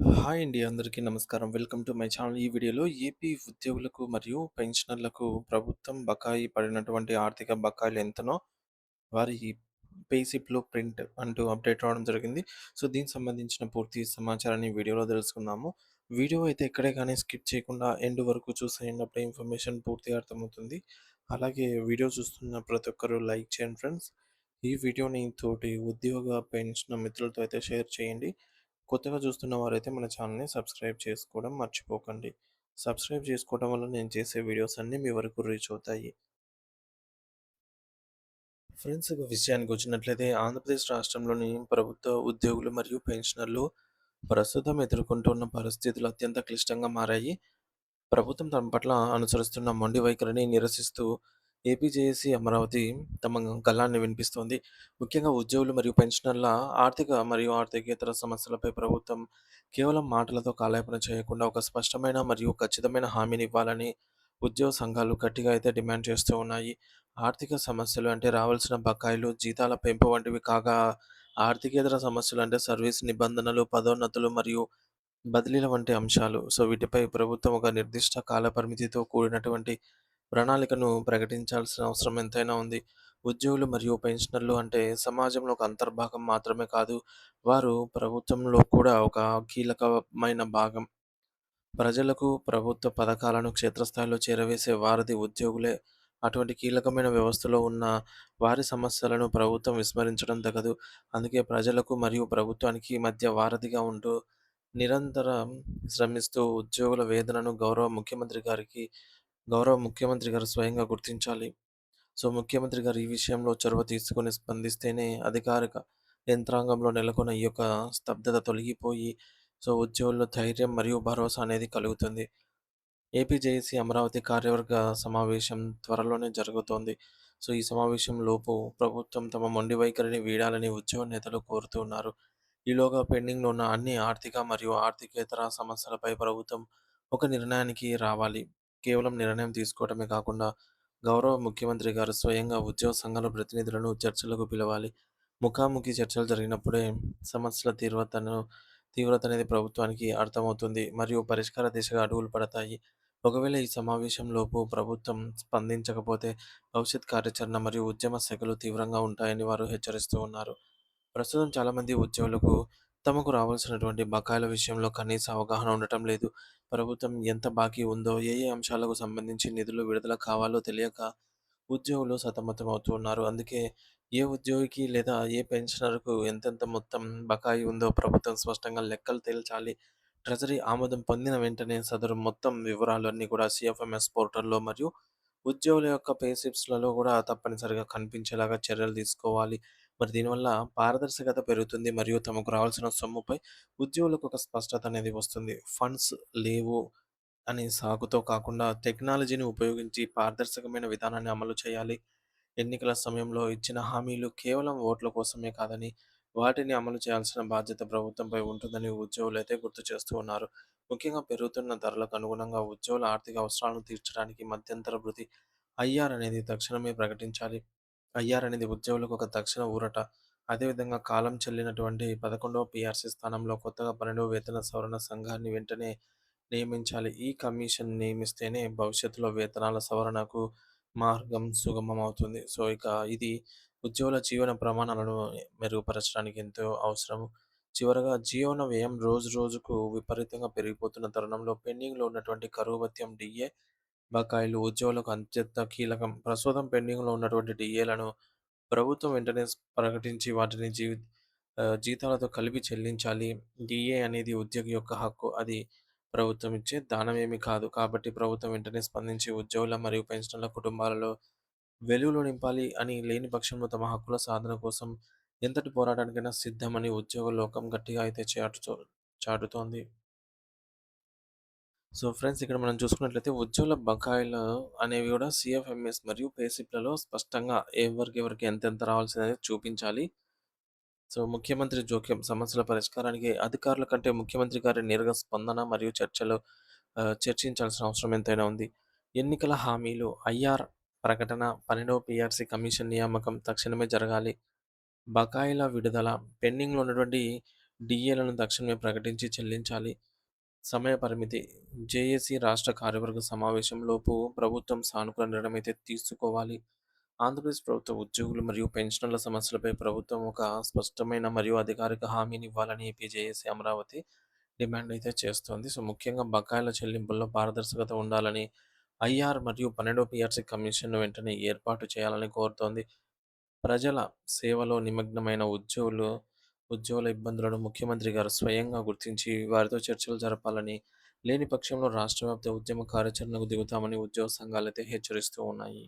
Hi అండి. అందరికీ నమస్కారం. Welcome to my channel. ఈ వీడియోలో ఏపీ ఉద్యోగులకు మరియు పెన్షనర్లకు ప్రభుత్వం బకాయి పడినటువంటి ఆర్థిక బకాయిలు ఎంతనో వారి పే స్లిప్‌లో ప్రింట్ అంటూ అప్డేట్ రావడం జరిగింది. సో, దీనికి సంబంధించిన పూర్తి సమాచారాన్ని ఈ వీడియోలో తెలుసుకుందాము. వీడియో అయితే ఎక్కడే గాని స్కిప్ చేయకుండా ఎండ్ వరకు చూసేయండి. అప్పుడే ఇన్ఫర్మేషన్ పూర్తిగా అర్థమవుతుంది. అలాగే వీడియో చూస్తున్న ప్రతి ఒక్కరు లైక్ చేయండి ఫ్రెండ్స్. ఈ వీడియోని తోటి ఉద్యోగ, పెన్షన్ మిత్రులతో అయితే షేర్ చేయండి. కొత్తగా చూస్తున్న వారైతే మన ఛానల్‌ని సబ్స్క్రైబ్ చేసుకోవడం మర్చిపోకండి. సబ్స్క్రైబ్ చేసుకోవడం వల్ల నేను చేసే వీడియోస్ అన్నీ మీ వరకు రీచ్ అవుతాయి. ఫ్రెండ్స్, ఇక విషయానికొచ్చినట్లయితే ఆంధ్రప్రదేశ్ రాష్ట్రంలోని ప్రభుత్వ ఉద్యోగులు మరియు పెన్షనర్లు ప్రస్తుతం ఎదుర్కొంటున్న పరిస్థితులు అత్యంత క్లిష్టంగా మారాయి. ప్రభుత్వం తమ పట్ల అనుసరిస్తున్న మొండి వైఖరిని నిరసిస్తూ ఏపీ జేఏసీ అమరావతి తమ గళాన్ని వినిపిస్తోంది. ముఖ్యంగా ఉద్యోగులు మరియు పెన్షనర్ల ఆర్థిక మరియు ఆర్థికేతర సమస్యలపై ప్రభుత్వం కేవలం మాటలతో కాలయాపన చేయకుండా ఒక స్పష్టమైన మరియు ఖచ్చితమైన హామీని ఇవ్వాలని ఉద్యోగ సంఘాలు గట్టిగా అయితే డిమాండ్ చేస్తూ ఉన్నాయి. ఆర్థిక సమస్యలు అంటే రావాల్సిన బకాయిలు, జీతాల పెంపు వంటివి కాగా, ఆర్థికేతర సమస్యలు అంటే సర్వీస్ నిబంధనలు, పదోన్నతులు మరియు బదిలీల వంటి అంశాలు. సో, వీటిపై ప్రభుత్వం ఒక నిర్దిష్ట కాల పరిమితితో కూడినటువంటి ప్రణాళికను ప్రకటించాల్సిన అవసరం ఎంతైనా ఉంది. ఉద్యోగులు మరియు పెన్షనర్లు అంటే సమాజంలో ఒక అంతర్భాగం మాత్రమే కాదు, వారు ప్రభుత్వంలో కూడా ఒక కీలకమైన భాగం. ప్రజలకు ప్రభుత్వ పథకాలను క్షేత్రస్థాయిలో చేరవేసే వారధి ఉద్యోగులే. అటువంటి కీలకమైన వ్యవస్థలో ఉన్న వారి సమస్యలను ప్రభుత్వం విస్మరించడం తగదు. అందుకే ప్రజలకు మరియు ప్రభుత్వానికి మధ్య వారధిగా ఉంటూ నిరంతరం శ్రమిస్తూ ఉద్యోగుల వేదనను గౌరవ ముఖ్యమంత్రి గారు స్వయంగా గుర్తించాలి. సో, ముఖ్యమంత్రి గారు ఈ విషయంలో చొరవ తీసుకొని స్పందిస్తేనే అధికారిక యంత్రాంగంలో నెలకొన్న ఈ యొక్క స్తబ్దత తొలగిపోయి, సో, ఉద్యోగుల్లో ధైర్యం మరియు భరోసా అనేది కలుగుతుంది. ఏపీ జేఏసీ అమరావతి కార్యవర్గ సమావేశం త్వరలోనే జరుగుతోంది. సో, ఈ సమావేశంలోపు ప్రభుత్వం తమ మొండి వైఖరిని వీడాలని ఉద్యోగ నేతలు కోరుతూ ఉన్నారు. ఈలోగా పెండింగ్‌లో ఉన్న అన్ని ఆర్థిక మరియు ఆర్థికేతర సమస్యలపై ప్రభుత్వం ఒక నిర్ణయానికి రావాలి. కేవలం నిర్ణయం తీసుకోవడమే కాకుండా, గౌరవ ముఖ్యమంత్రి గారు స్వయంగా ఉద్యోగ సంఘాల ప్రతినిధులను చర్చలకు పిలవాలి. ముఖాముఖి చర్చలు జరిగినప్పుడే సమస్యల తీవ్రత అనేది ప్రభుత్వానికి అర్థమవుతుంది మరియు పరిష్కార దిశగా అడుగులు పడతాయి. ఒకవేళ ఈ సమావేశంలోపు ప్రభుత్వం స్పందించకపోతే భవిష్యత్ కార్యాచరణ మరియు ఉద్యమ శాఖలు తీవ్రంగా ఉంటాయని వారు హెచ్చరిస్తూ ఉన్నారు. ప్రస్తుతం చాలామంది ఉద్యోగులకు తమకు రావాల్సినటువంటి బకాయిల విషయంలో కనీస అవగాహన ఉండటం లేదు. ప్రభుత్వం ఎంత బాకీ ఉందో, ఏ ఏ అంశాలకు సంబంధించి నిధులు విడుదల కావాలో తెలియక ఉద్యోగులు సతమతమవుతూ ఉన్నారు. అందుకే ఏ ఉద్యోగికి లేదా ఏ పెన్షనర్‌కు ఎంతెంత మొత్తం బకాయి ఉందో ప్రభుత్వం స్పష్టంగా లెక్కలు తేల్చాలి. ట్రెజరీ ఆమోదం పొందిన వెంటనే సదరు మొత్తం వివరాలు అన్నీ కూడా సీఎఫ్ఎంఎస్ పోర్టల్‌లో మరియు ఉద్యోగుల యొక్క పే స్లిప్స్‌లలో కూడా తప్పనిసరిగా కనిపించేలాగా చర్యలు తీసుకోవాలి. మరి దీనివల్ల పారదర్శకత పెరుగుతుంది మరియు తమకు రావాల్సిన సొమ్ముపై ఉద్యోగులకు ఒక స్పష్టత అనేది వస్తుంది. ఫండ్స్ లేవు అనే సాకుతో కాకుండా టెక్నాలజీని ఉపయోగించి పారదర్శకమైన విధానాన్ని అమలు చేయాలి. ఎన్నికల సమయంలో ఇచ్చిన హామీలు కేవలం ఓట్ల కోసమే కాదని, వాటిని అమలు చేయాల్సిన బాధ్యత ప్రభుత్వంపై ఉంటుందని ఉద్యోగులైతే గుర్తు చేస్తూ ఉన్నారు. ముఖ్యంగా పెరుగుతున్న ధరలకు అనుగుణంగా ఉద్యోగుల ఆర్థిక అవసరాలను తీర్చడానికి మధ్యంతర భృతి ఐఆర్ అనేది తక్షణమే ప్రకటించాలి. ఐఆర్ అనేది ఉద్యోగులకు ఒక తక్షణ ఊరట. అదేవిధంగా కాలం చెల్లినటువంటి 11వ పీఆర్సీ స్థానంలో కొత్తగా 12వ వేతన సవరణ సంఘాన్ని వెంటనే నియమించాలి. ఈ కమిషన్ నియమిస్తేనే భవిష్యత్తులో వేతనాల సవరణకు మార్గం సుగమమవుతుంది. సో, ఇక ఇది ఉద్యోగుల జీవన ప్రమాణాలను మెరుగుపరచడానికి ఎంతో అవసరము. చివరగా జీవన వ్యయం రోజు రోజుకు విపరీతంగా పెరిగిపోతున్న తరుణంలో పెండింగ్‌లో ఉన్నటువంటి కరువు భత్యం, డీఏ బకాయిలు ఉద్యోగులకు అత్యంత కీలకం. ప్రస్తుతం పెండింగ్‌లో ఉన్నటువంటి డీఏలను ప్రభుత్వం వెంటనే ప్రకటించి వాటిని జీతాలతో కలిపి చెల్లించాలి. డీఏ అనేది ఉద్యోగి యొక్క హక్కు. అది ప్రభుత్వం ఇచ్చే దానమేమీ కాదు. కాబట్టి ప్రభుత్వం వెంటనే స్పందించి ఉద్యోగుల మరియు పెన్షనర్ల కుటుంబాలలో వెలుగులు నింపాలి అని, లేని పక్షంలో తమ హక్కుల సాధన కోసం ఎంతటి పోరాటానికైనా సిద్ధమని ఉద్యోగ లోకం గట్టిగా అయితే చాటుతోంది. సో, ఫ్రెండ్స్, ఇక్కడ మనం చూసుకున్నట్లయితే ఉద్యోగుల బకాయిలు అనేవి కూడా సీఎఫ్ఎంఎస్ మరియు పే స్లిప్‌లలో స్పష్టంగా ఎవరికెవరికి ఎంతెంత రావాల్సిందనేది చూపించాలి. సో, ముఖ్యమంత్రి జోక్యం సమస్యల పరిష్కారానికి అధికారుల కంటే ముఖ్యమంత్రి గారి నేరుగా స్పందన మరియు చర్చించాల్సిన అవసరం ఎంతైనా ఉంది. ఎన్నికల హామీలు, ఐఆర్ ప్రకటన, 12వ పీఆర్సీ కమిషన్ నియామకం తక్షణమే జరగాలి. బకాయిల విడుదల, పెండింగ్‌లో ఉన్నటువంటి డీఏలను తక్షణమే ప్రకటించి చెల్లించాలి. సమయ పరిమితి. జేఏసీ రాష్ట్ర కార్యవర్గ సమావేశంలోపు ప్రభుత్వం సానుకూల నిర్ణయమైతే తీసుకోవాలి. ఆంధ్రప్రదేశ్ ప్రభుత్వ ఉద్యోగులు మరియు పెన్షనర్ల సమస్యలపై ప్రభుత్వం ఒక స్పష్టమైన మరియు అధికారిక హామీనివ్వాలని ఏపీ జేఏసీ అమరావతి డిమాండ్ అయితే చేస్తోంది. సో, ముఖ్యంగా బకాయిల చెల్లింపుల్లో పారదర్శకత ఉండాలని, ఐఆర్ మరియు 12వ పీఆర్సీ కమిషన్‌ను వెంటనే ఏర్పాటు చేయాలని కోరుతోంది. ప్రజల సేవలో నిమగ్నమైన ఉద్యోగుల ఇబ్బందులను ముఖ్యమంత్రి గారు స్వయంగా గుర్తించి వారితో చర్చలు జరపాలని, లేని పక్షంలో రాష్ట్రవ్యాప్త ఉద్యమ కార్యాచరణకు దిగుతామని ఉద్యోగ సంఘాలైతే హెచ్చరిస్తూ ఉన్నాయి.